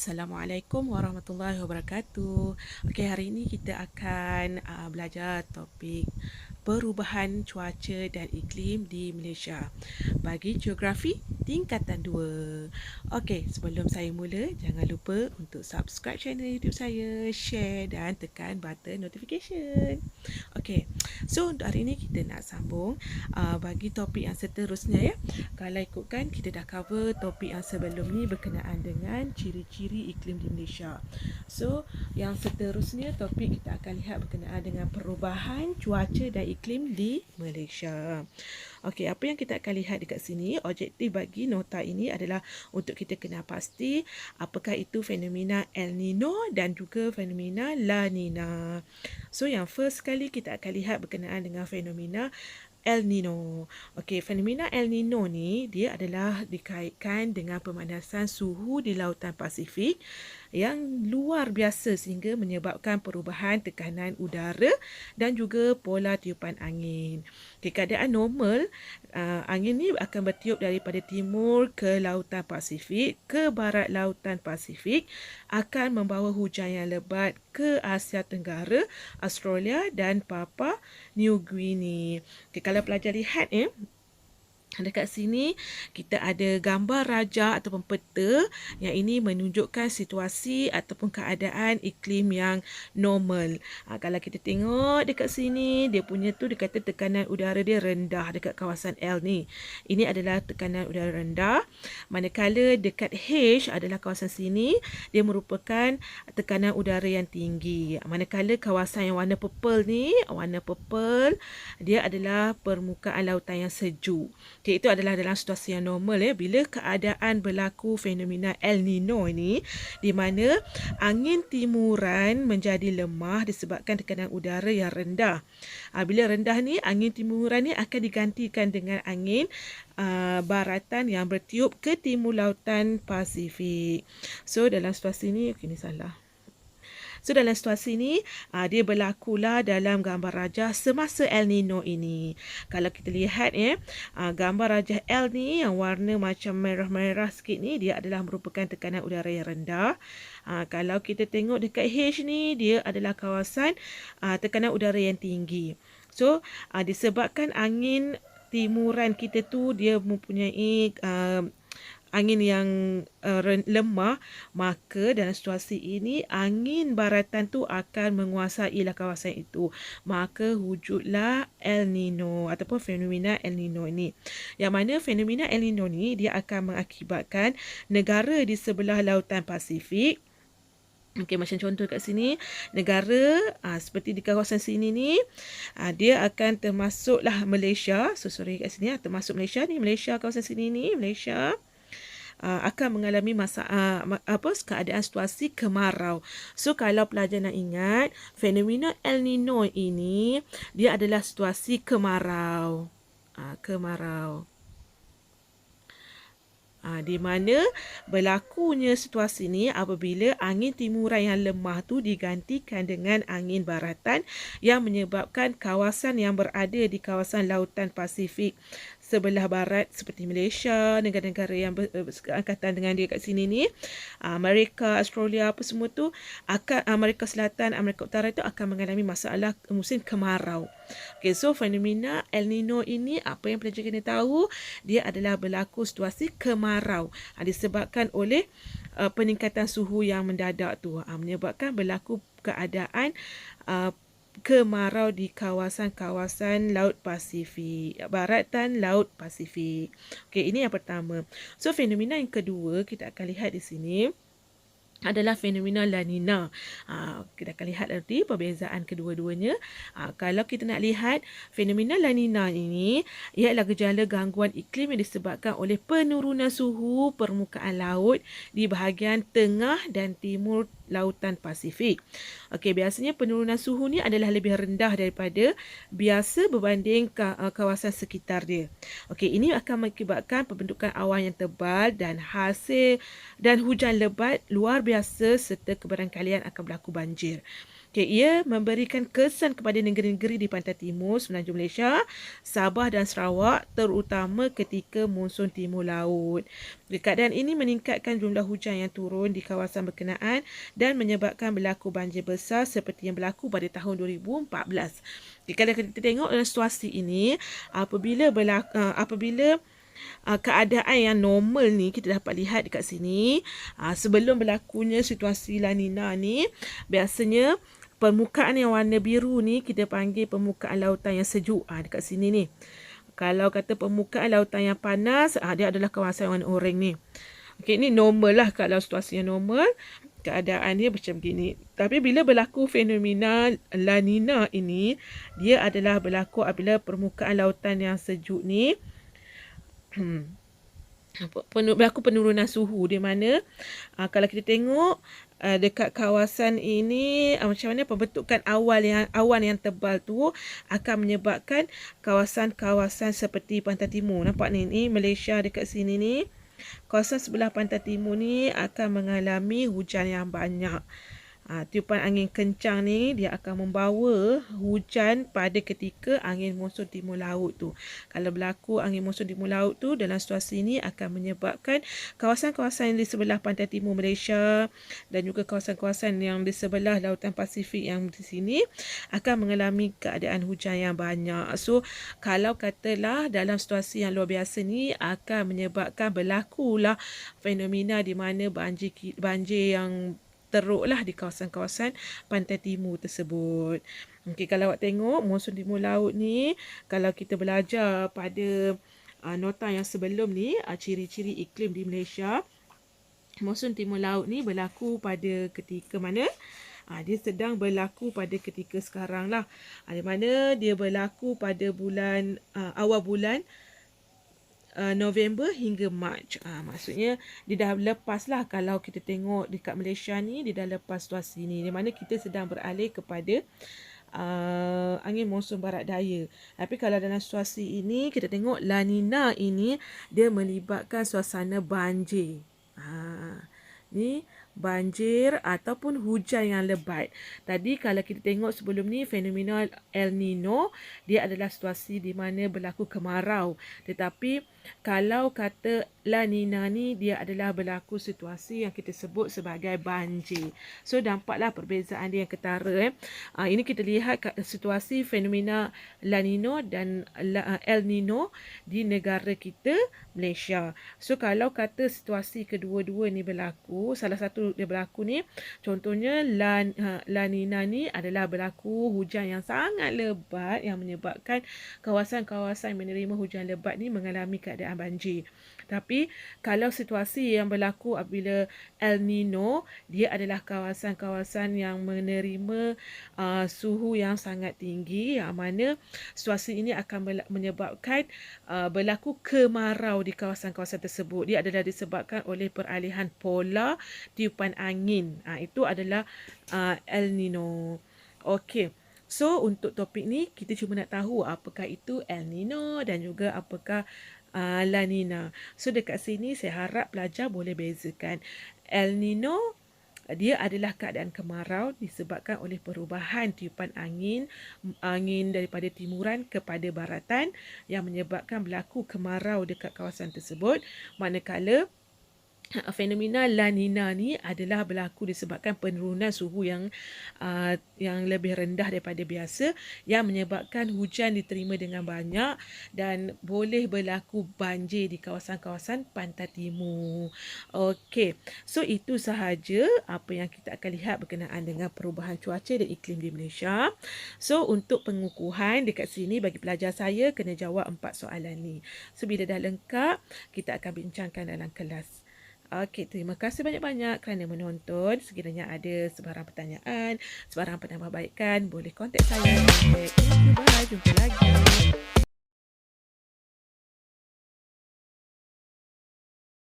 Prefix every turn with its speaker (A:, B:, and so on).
A: Assalamualaikum warahmatullahi wabarakatuh. Okey, hari ini kita akan belajar topik perubahan cuaca dan iklim di Malaysia bagi geografi tingkatan 2. Okey, sebelum saya mula, jangan lupa untuk subscribe channel YouTube saya, share dan tekan button notification. Okey, so untuk hari ini kita nak sambung bagi topik yang seterusnya ya. Kalau ikutkan, kita dah cover topik yang sebelum ni berkenaan dengan ciri-ciri iklim di Malaysia. So, yang seterusnya topik kita akan lihat berkenaan dengan perubahan cuaca dan iklim di Malaysia. Okey, apa yang kita akan lihat dekat sini, objektif bagi nota ini adalah untuk kita kenal pasti apakah itu fenomena El Nino dan juga fenomena La Nina. So, yang first sekali kita akan lihat berkenaan dengan fenomena El Nino. Okey, fenomena El Nino ni dia adalah dikaitkan dengan pemanasan suhu di lautan Pasifik yang luar biasa sehingga menyebabkan perubahan tekanan udara dan juga pola tiupan angin. Okey, keadaan normal, angin ni akan bertiup daripada timur ke lautan Pasifik ke barat lautan Pasifik, akan membawa hujan yang lebat ke Asia Tenggara, Australia dan Papua New Guinea. Okay, kalau pelajar lihat dekat sini kita ada gambar rajah ataupun peta yang ini menunjukkan situasi ataupun keadaan iklim yang normal. Kalau kita tengok dekat sini, dia punya tu dia kata tekanan udara dia rendah dekat kawasan L ni. Ini adalah tekanan udara rendah. Manakala dekat H adalah kawasan sini, dia merupakan tekanan udara yang tinggi. Manakala kawasan yang warna purple ni, warna purple, dia adalah permukaan lautan yang sejuk. Okay, itu adalah dalam situasi yang normal bila keadaan berlaku fenomena El Nino ini, di mana angin timuran menjadi lemah disebabkan tekanan udara yang rendah. Bila rendah ni, angin timuran ni akan digantikan dengan angin baratan yang bertiup ke timur lautan Pasifik. So dalam situasi ni, okey ni salah. So dalam situasi ini, dia berlakulah dalam gambar rajah semasa El Nino ini. Kalau kita lihat gambar rajah L ni yang warna macam merah-merah sikit ni, dia adalah merupakan tekanan udara yang rendah. Kalau kita tengok dekat H ni, dia adalah kawasan tekanan udara yang tinggi. So disebabkan angin timuran kita tu dia mempunyai angin yang lemah, maka dalam situasi ini angin baratan tu akan menguasailah kawasan itu. Maka wujudlah El Nino ataupun fenomena El Nino ini. Yang mana fenomena El Nino ni dia akan mengakibatkan negara di sebelah lautan Pasifik. Okey, macam contoh kat sini, negara seperti di kawasan sini ni, dia akan termasuklah Malaysia. Sorry kat sini termasuk Malaysia ni, Malaysia kawasan sini ni, Malaysia akan mengalami keadaan situasi kemarau. So kalau pelajar nak ingat, fenomena El Nino ini dia adalah situasi kemarau. Kemarau. Di mana berlakunya situasi ini apabila angin timuran yang lemah tu digantikan dengan angin baratan yang menyebabkan kawasan yang berada di kawasan lautan Pasifik sebelah barat seperti Malaysia, negara-negara yang berangkatan dengan dia kat sini ni, Amerika, Australia apa semua tu, Amerika Selatan, Amerika Utara itu akan mengalami masalah musim kemarau. Okay, so fenomena El Nino ini apa yang pelajar kena tahu, dia adalah berlaku situasi kemarau disebabkan oleh peningkatan suhu yang mendadak tu, menyebabkan berlaku keadaan kemarau di kawasan-kawasan Laut Pasifik, baratan Laut Pasifik. Okey, ini yang pertama. So fenomena yang kedua kita akan lihat di sini adalah fenomena La Nina. Kita akan lihat nanti perbezaan kedua-duanya. Kalau kita nak lihat fenomena La Nina ini, ialah gejala gangguan iklim yang disebabkan oleh penurunan suhu permukaan laut di bahagian tengah dan timur lautan Pasifik. Okey, biasanya penurunan suhu ni adalah lebih rendah daripada biasa berbanding kawasan sekitar dia. Okey, ini akan mengakibatkan pembentukan awan yang tebal dan hujan lebat luar biasa serta kebarangkalian akan berlaku banjir. Okay, ia memberikan kesan kepada negeri-negeri di pantai timur semenanjung Malaysia, Sabah dan Sarawak, terutama ketika monsun timur laut. Keadaan ini meningkatkan jumlah hujan yang turun di kawasan berkenaan dan menyebabkan berlaku banjir besar seperti yang berlaku pada tahun 2014. Kalau kita tengok dalam situasi ini, apabila keadaan yang normal ni kita dapat lihat dekat sini, sebelum berlakunya situasi La Nina ni, biasanya permukaan yang warna biru ni kita panggil permukaan lautan yang sejuk, dekat sini ni. Kalau kata permukaan lautan yang panas, dia adalah kawasan warna oranye ni. Okey, ni normal lah. Kalau situasi yang normal, keadaan dia macam gini. Tapi bila berlaku fenomena La Nina ini, dia adalah berlaku apabila permukaan lautan yang sejuk ni berlaku penurunan suhu, di mana kalau kita tengok dekat kawasan ini, macam mana pembentukan awan yang tebal tu akan menyebabkan kawasan-kawasan seperti pantai timur. Nampak ni Malaysia dekat sini ni, kawasan sebelah pantai timur ni akan mengalami hujan yang banyak. Tiupan angin kencang ni dia akan membawa hujan pada ketika angin monsun timur laut tu. Kalau berlaku angin monsun timur laut tu, dalam situasi ini akan menyebabkan kawasan-kawasan yang di sebelah pantai timur Malaysia dan juga kawasan-kawasan yang di sebelah lautan Pasifik yang di sini akan mengalami keadaan hujan yang banyak. So, kalau katalah dalam situasi yang luar biasa ni akan menyebabkan berlakulah fenomena di mana banjir yang teruklah di kawasan-kawasan pantai timur tersebut. Okey, kalau awak tengok monsun timur laut ni, kalau kita belajar pada nota yang sebelum ni, ciri-ciri iklim di Malaysia, monsun timur laut ni berlaku pada ketika mana? Dia sedang berlaku pada ketika sekarang lah. Di mana dia berlaku pada awal bulan November hingga Mac. Maksudnya dia dah lepas lah. Kalau kita tengok dekat Malaysia ni, dia dah lepas situasi ni, di mana kita sedang beralih kepada angin monsun barat daya. Tapi kalau dalam situasi ini kita tengok La Nina ini, dia melibatkan suasana banjir. Ni banjir ataupun hujan yang lebat. Tadi kalau kita tengok sebelum ni, fenomena El Nino, dia adalah situasi di mana berlaku kemarau. Tetapi kalau kata La Nina ni, dia adalah berlaku situasi yang kita sebut sebagai banjir. So, dampaklah perbezaan dia yang ketara. Ini kita lihat situasi fenomena La Nino dan El Nino di negara kita, Malaysia. So, kalau kata situasi kedua-dua ni berlaku, salah satu dia berlaku ni, contohnya La Nina ni adalah berlaku hujan yang sangat lebat yang menyebabkan kawasan-kawasan yang menerima hujan lebat ni mengalami keadaan banjir. Tapi kalau situasi yang berlaku apabila El Nino, dia adalah kawasan-kawasan yang menerima suhu yang sangat tinggi, yang mana situasi ini akan menyebabkan berlaku kemarau di kawasan-kawasan tersebut. Dia adalah disebabkan oleh peralihan pola tiupan angin. Itu adalah El Nino. Okey. So, untuk topik ni, kita cuma nak tahu apakah itu El Nino dan juga apakah La Nina. So, dekat sini saya harap pelajar boleh bezakan. El Nino, dia adalah keadaan kemarau disebabkan oleh perubahan tiupan angin daripada timuran kepada baratan yang menyebabkan berlaku kemarau dekat kawasan tersebut. Manakala fenomena La Nina ni adalah berlaku disebabkan penurunan suhu yang lebih rendah daripada biasa, yang menyebabkan hujan diterima dengan banyak dan boleh berlaku banjir di kawasan-kawasan pantai timur. Okey, so itu sahaja apa yang kita akan lihat berkenaan dengan perubahan cuaca dan iklim di Malaysia. So, untuk pengukuhan dekat sini, bagi pelajar saya kena jawab 4 soalan ni. So, bila dah lengkap, kita akan bincangkan dalam kelas. Okey, terima kasih banyak-banyak kerana menonton. Sekiranya ada sebarang pertanyaan, sebarang penambahbaikan, boleh kontak saya. Thank you, bye. Jumpa lagi.